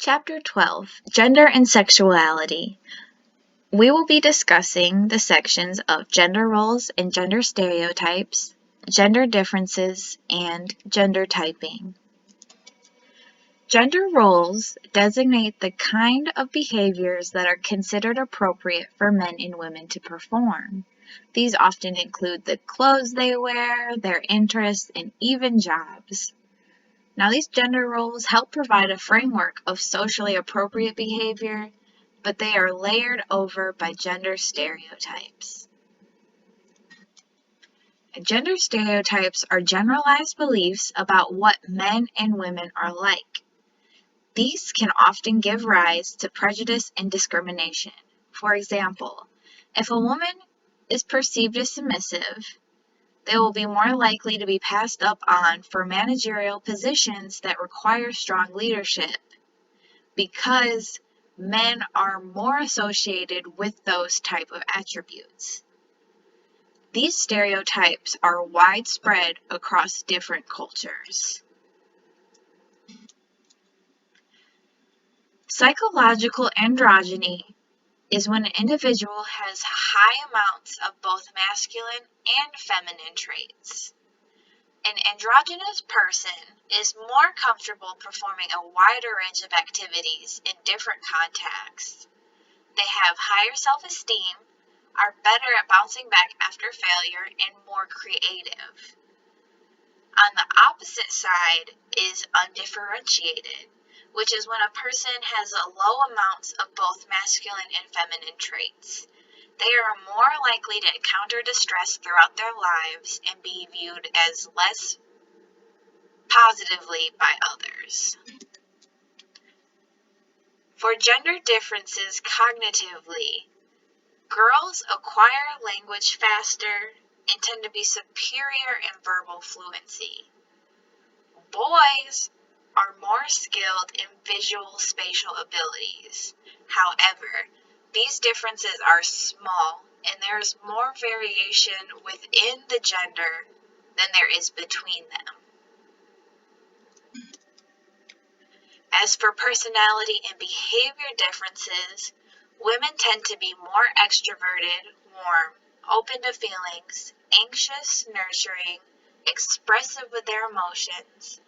Chapter 12, Gender and Sexuality. We will be discussing the sections of gender roles and gender stereotypes, gender differences, and gender typing. Gender roles designate the kind of behaviors that are considered appropriate for men and women to perform. These often include the clothes they wear, their interests, and even jobs. Now, these gender roles help provide a framework of socially appropriate behavior, but they are layered over by gender stereotypes. Gender stereotypes are generalized beliefs about what men and women are like. These can often give rise to prejudice and discrimination. For example, if a woman is perceived as submissive, they will be more likely to be passed up on for managerial positions that require strong leadership because men are more associated with those type of attributes. These stereotypes are widespread across different cultures. Psychological androgyny is when an individual has high amounts of both masculine and feminine traits. An androgynous person is more comfortable performing a wider range of activities in different contexts. They have higher self-esteem, are better at bouncing back after failure, and more creative. On the opposite side is undifferentiated, which is when a person has a low amounts of both masculine and feminine traits. They are more likely to encounter distress throughout their lives and be viewed as less positively by others. For gender differences cognitively, girls acquire language faster and tend to be superior in verbal fluency. Boys are more skilled in visual spatial abilities. However, these differences are small and there is more variation within the gender than there is between them. As for personality and behavior differences, women tend to be more extroverted, warm, open to feelings, anxious, nurturing, expressive with their emotions,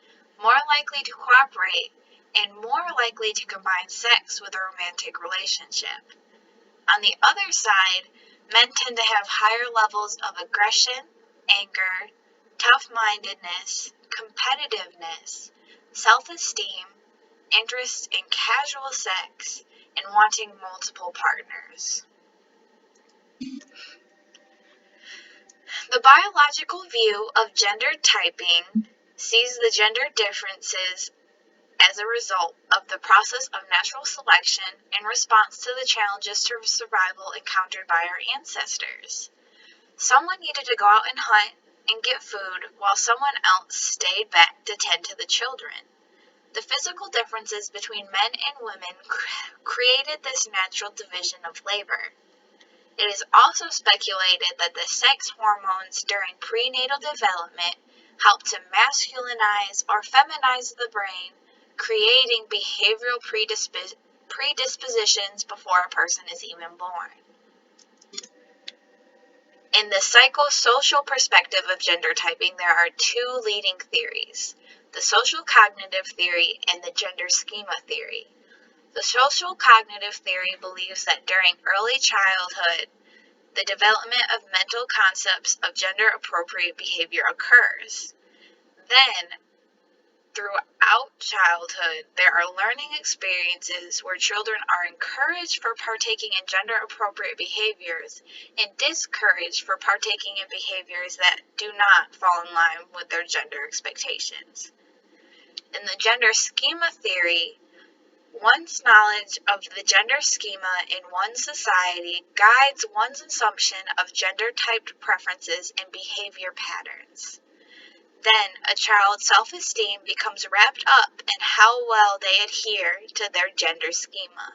more likely to cooperate, and more likely to combine sex with a romantic relationship. On the other side, men tend to have higher levels of aggression, anger, tough-mindedness, competitiveness, self-esteem, interest in casual sex, and wanting multiple partners. The biological view of gender typing sees the gender differences as a result of the process of natural selection in response to the challenges to survival encountered by our ancestors. Someone needed to go out and hunt and get food while someone else stayed back to tend to the children. The physical differences between men and women created this natural division of labor. It is also speculated that the sex hormones during prenatal development help to masculinize or feminize the brain, creating behavioral predispositions before a person is even born. In the psychosocial perspective of gender typing, there are two leading theories: the social cognitive theory and the gender schema theory. The social cognitive theory believes that during early childhood, the development of mental concepts of gender-appropriate behavior occurs. Then, throughout childhood, there are learning experiences where children are encouraged for partaking in gender-appropriate behaviors and discouraged for partaking in behaviors that do not fall in line with their gender expectations. In the gender schema theory, one's knowledge of the gender schema in one's society guides one's assumption of gender-typed preferences and behavior patterns. Then, a child's self-esteem becomes wrapped up in how well they adhere to their gender schema.